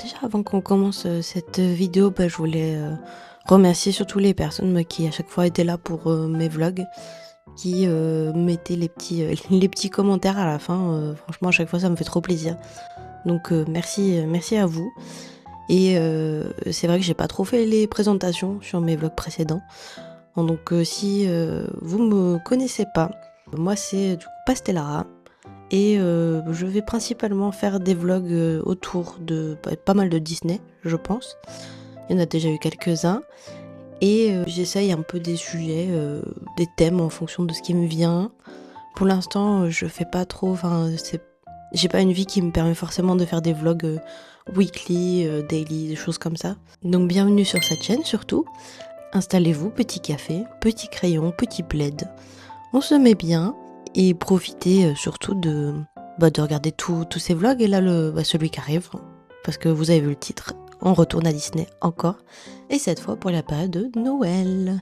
Déjà avant qu'on commence cette vidéo, je voulais remercier surtout les personnes qui à chaque fois étaient là pour mes vlogs, qui mettaient les petits commentaires à la fin. Franchement, à chaque fois, ça me fait trop plaisir. Donc merci à vous. Et c'est vrai que j'ai pas trop fait les présentations sur mes vlogs précédents. Donc si vous me connaissez pas, moi c'est du coup Pastellara. Et je vais principalement faire des vlogs autour de pas mal de Disney, je pense. Il y en a déjà eu quelques-uns. Et j'essaye un peu des sujets, des thèmes en fonction de ce qui me vient. Pour l'instant, je fais pas trop... j'ai pas une vie qui me permet forcément de faire des vlogs weekly, daily, des choses comme ça. Donc bienvenue sur cette chaîne surtout. Installez-vous, petit café, petit crayon, petit plaid. On se met bien. Et profitez surtout de regarder tous ces vlogs. Et là, celui qui arrive, parce que vous avez vu le titre, on retourne à Disney encore. Et cette fois pour la période de Noël.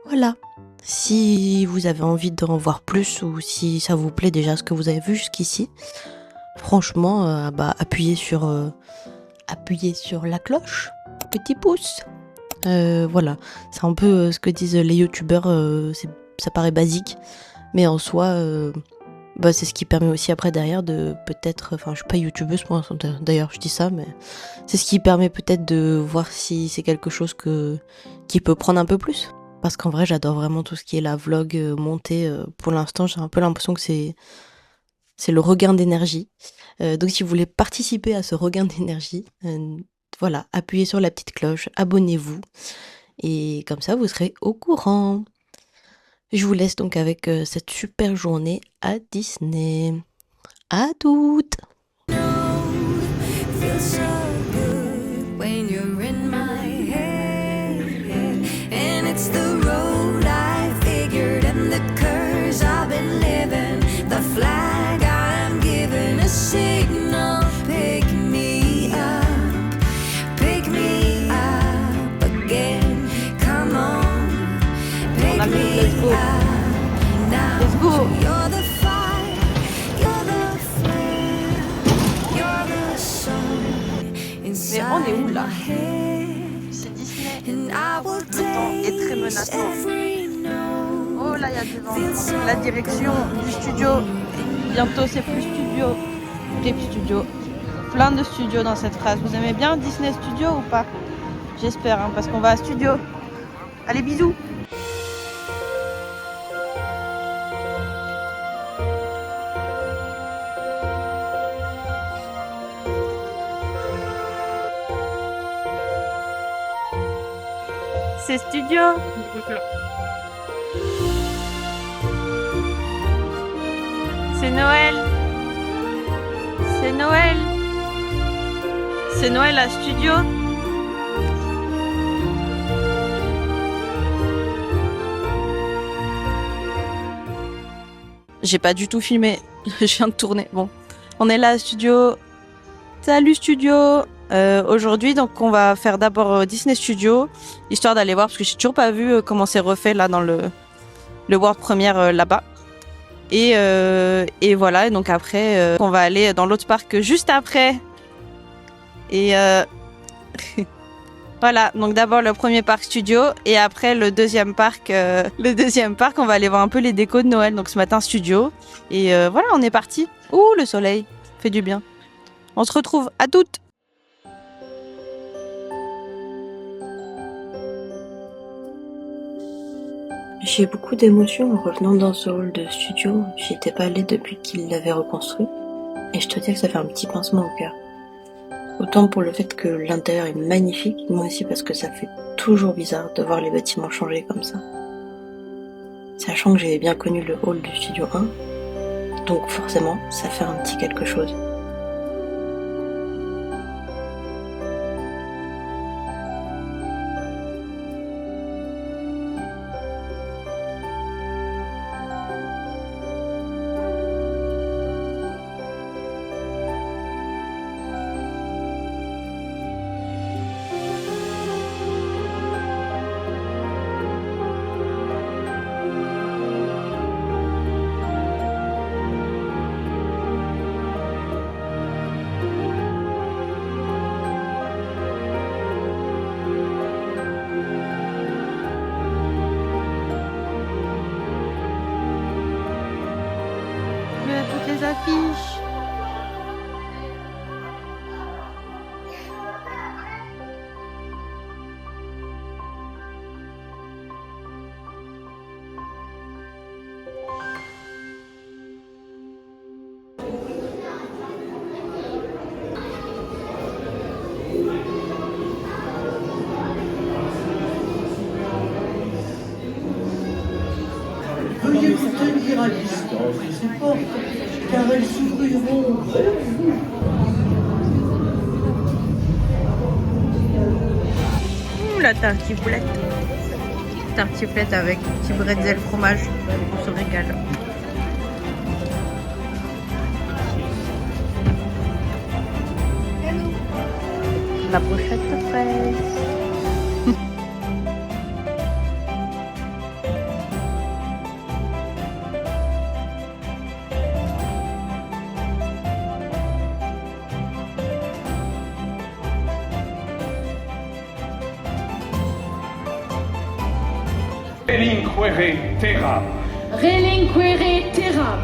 Voilà. Si vous avez envie d'en voir plus, ou si ça vous plaît déjà ce que vous avez vu jusqu'ici, franchement, appuyez sur la cloche. Petit pouce. Voilà. C'est un peu ce que disent les youtubeurs. Ça paraît basique. Mais en soi, c'est ce qui permet aussi après derrière de peut-être... Enfin, je suis pas youtubeuse pour l'instant, d'ailleurs je dis ça, mais c'est ce qui permet peut-être de voir si c'est quelque chose qui peut prendre un peu plus. Parce qu'en vrai, j'adore vraiment tout ce qui est la vlog montée. Pour l'instant, j'ai un peu l'impression que c'est le regain d'énergie. Donc si vous voulez participer à ce regain d'énergie, voilà, appuyez sur la petite cloche, abonnez-vous. Et comme ça, vous serez au courant. Je vous laisse donc avec cette super journée à Disney. À toutes! Let's go! Let's go! Mais on est où là? C'est Disney. Le temps est très menaçant. Oh là, il y a du vent. La direction du studio. Bientôt, c'est plus studio. Rip Studio. Plein de studios dans cette phrase. Vous aimez bien Disney Studio ou pas? J'espère, hein, parce qu'on va à studio. Allez, bisous! C'est studio. C'est Noël. C'est Noël. C'est Noël à studio. J'ai pas du tout filmé. Je viens de tourner. Bon, on est là à studio. Salut studio. Aujourd'hui, donc, on va faire d'abord Disney Studio, histoire d'aller voir, parce que j'ai toujours pas vu comment c'est refait là dans le World Premiere là-bas. Et voilà, et donc après, on va aller dans l'autre parc juste après. Et voilà, donc d'abord le premier parc studio, et après le deuxième parc, on va aller voir un peu les décos de Noël. Donc ce matin studio, et voilà, on est parti. Ouh, le soleil fait du bien. On se retrouve à toutes. J'ai beaucoup d'émotions en revenant dans ce hall de studio. J'y étais pas allée depuis qu'ils l'avaient reconstruit. Et je te dis que ça fait un petit pincement au cœur. Autant pour le fait que l'intérieur est magnifique, mais aussi parce que ça fait toujours bizarre de voir les bâtiments changer comme ça. Sachant que j'avais bien connu le hall du studio 1, donc forcément, ça fait un petit quelque chose. toutes les affiches. Veuillez vous tenir à distance de ces portes, car elles s'ouvriront vers vous. La tartiflette. Tartiflette avec petit bretzel fromage. On se régale. La brochette fraîche. Relinquere terram. Relinquere terram.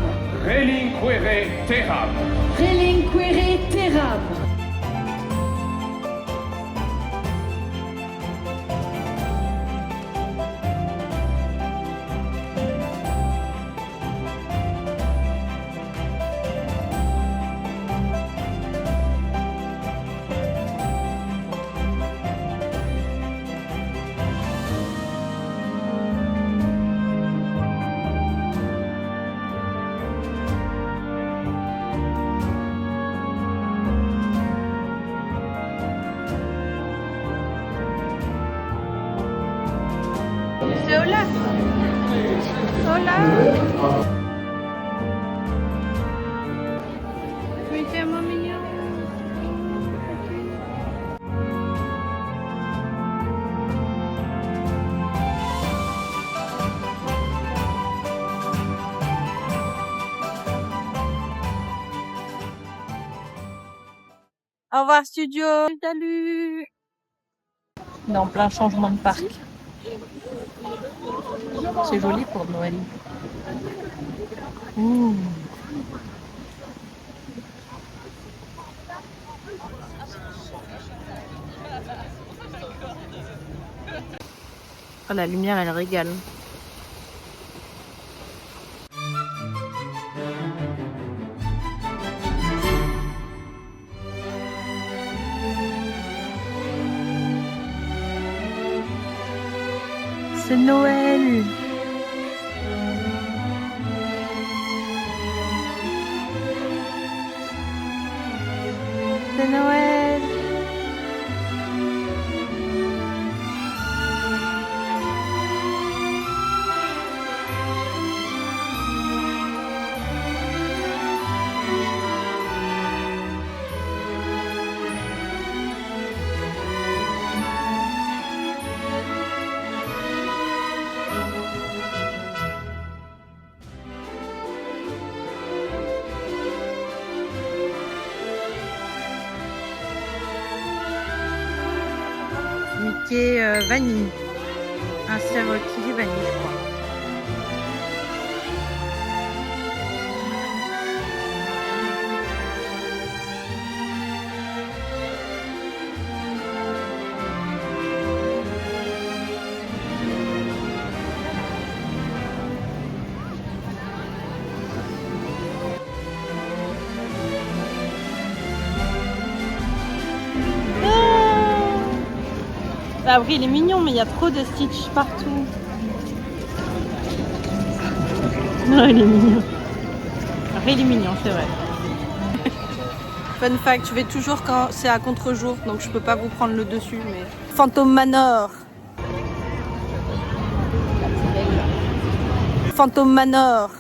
Relinquere terram. Relinquere terram. C'est Olaf. Olaf. Mais c'est tellement mignon. Au revoir studio. Salut. On est en plein changement de parc. C'est joli pour Noël. Mmh. Oh, la lumière, elle régale. C'est Noël. C'est Noël. Mickey vanille. Un serre-rôti vanille, je crois. Après, il est mignon, mais il y a trop de Stitch partout. Non, il est mignon. Après, il est mignon, c'est vrai. Fun fact, je vais toujours quand c'est à contre-jour, donc je peux pas vous prendre le dessus, mais... Phantom Manor. Phantom Manor.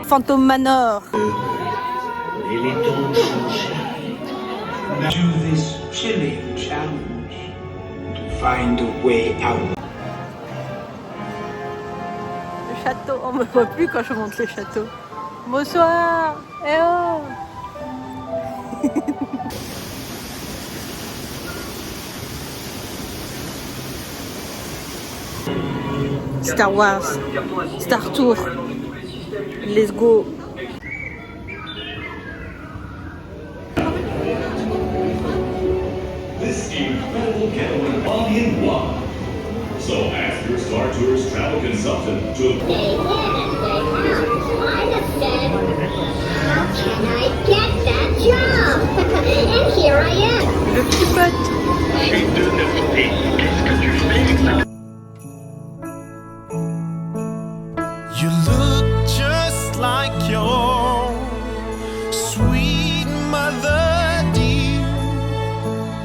Phantom Manor. Et les temps changent. To this chilling challenge to find a way out. château. On me voit plus quand je monte le château. Bonsoir. Eh oh. Star Wars, Star Tour, let's go. This incredible getaway all-in-one. So ask your Star Tours travel consultant to... How can I get that job? And here I am. Le petit pote. You look just like your sweet mother dear,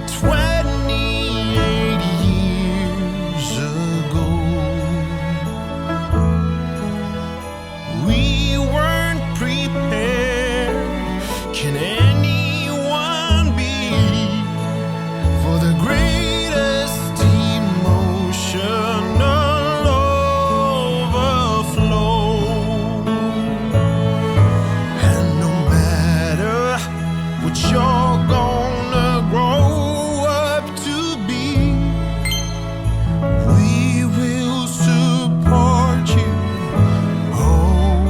28 years ago. We weren't prepared. Can anyone be for the greatest emotional overflow? And no matter what you're gonna grow up to be, we will support you wholeheartedly.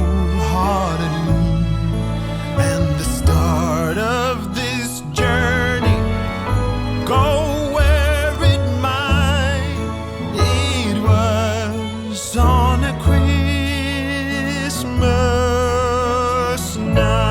And the start of this journey, go where it might, it was on a Christmas night.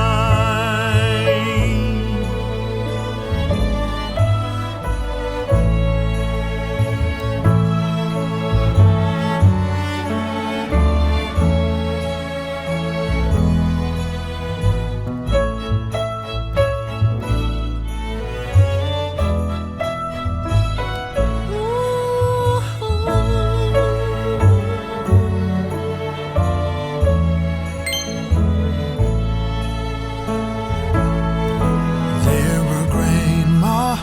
There were Grandma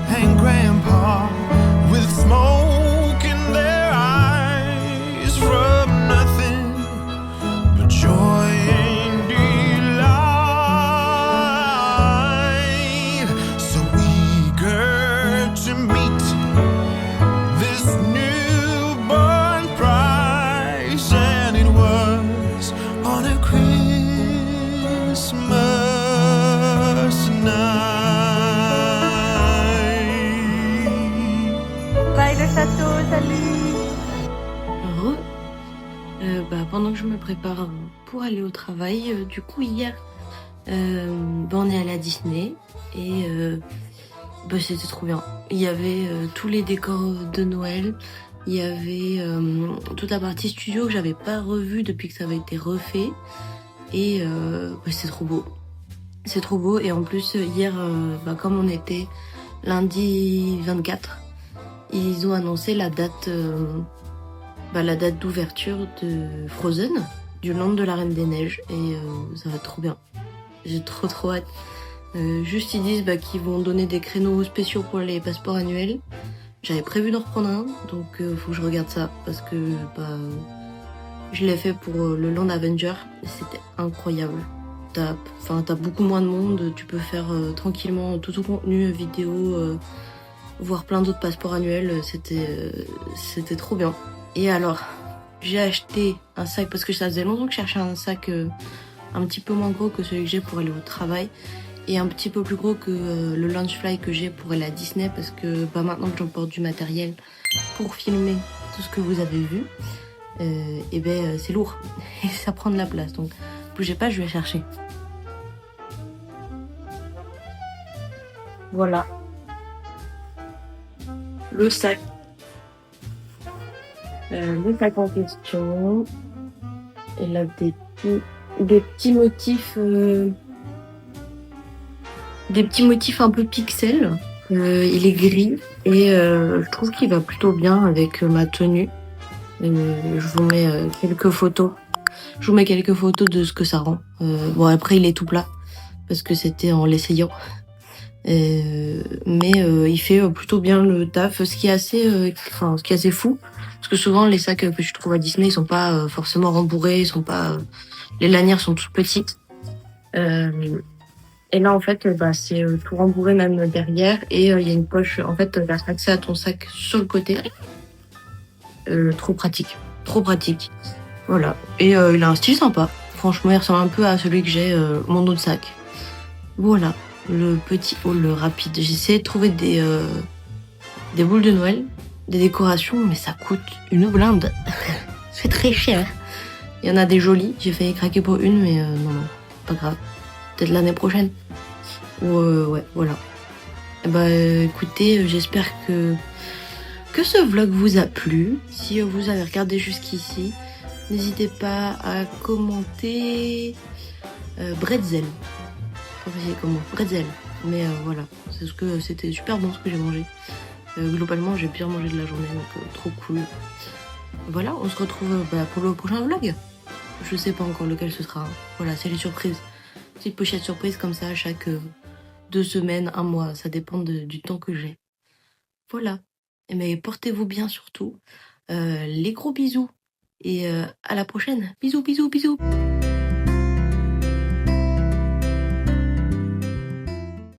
and Grandpa with smoke in their eyes from nothing but joy and delight. So eager to meet this newborn prize, and it was on a Christmas night. Bye le château, salut. Pendant que je me prépare pour aller au travail, du coup hier, on est allé à Disney et c'était trop bien. Il y avait tous les décors de Noël, il y avait toute la partie studio que j'avais pas revue depuis que ça avait été refait et c'est trop beau. C'est trop beau et en plus hier, comme on était lundi 24, ils ont annoncé la date d'ouverture de Frozen, du Land de la Reine des Neiges et ça va être trop bien. J'ai trop hâte. Juste ils disent qu'ils vont donner des créneaux spéciaux pour les passeports annuels. J'avais prévu d'en reprendre un, donc faut que je regarde ça parce que je l'ai fait pour le Land Avenger et c'était incroyable. T'as beaucoup moins de monde, tu peux faire tranquillement tout ton contenu vidéo, voir plein d'autres passeports annuels, c'était trop bien. Et alors, j'ai acheté un sac parce que ça faisait longtemps que je cherchais un sac un petit peu moins gros que celui que j'ai pour aller au travail et un petit peu plus gros que le Loungefly que j'ai pour aller à Disney parce que maintenant que j'emporte du matériel pour filmer tout ce que vous avez vu, c'est lourd et ça prend de la place. Donc bougez pas, je vais chercher. Voilà. Le sac. Le sac en question. Il a des petits motifs. Des petits motifs un peu pixels. Il est gris et je trouve qu'il va plutôt bien avec ma tenue. Je vous mets quelques photos. Je vous mets quelques photos de ce que ça rend. Après il est tout plat parce que c'était en l'essayant. Mais il fait plutôt bien le taf, ce qui est assez fou. Parce que souvent, les sacs que je trouve à Disney, ils sont pas forcément rembourrés, ils sont pas, les lanières sont toutes petites. Et là, en fait, c'est tout rembourré même derrière. Et il y a une poche, en fait, t'as accès à ton sac sur le côté. Trop pratique. Trop pratique. Voilà. Et il a un style sympa. Franchement, il ressemble un peu à celui que j'ai, mon autre sac. Voilà. Le petit haul rapide. J'ai essayé de trouver des boules de Noël, des décorations, mais ça coûte une blinde. C'est très cher. Il y en a des jolies. J'ai failli craquer pour une, mais non, pas grave. Peut-être l'année prochaine. Ou ouais, voilà. Écoutez, j'espère que ce vlog vous a plu. Si vous avez regardé jusqu'ici, n'hésitez pas à commenter bretzel. Comment bretzel. Mais voilà, c'était super bon ce que j'ai mangé. Globalement, j'ai bien mangé de la journée, donc trop cool. Voilà, on se retrouve pour le prochain vlog. Je sais pas encore lequel ce sera. Voilà, c'est les surprises. Petite pochette surprise comme ça, chaque 2 semaines, 1 mois. Ça dépend du temps que j'ai. Voilà. Mais portez-vous bien surtout. Les gros bisous. Et à la prochaine. Bisous, bisous, bisous.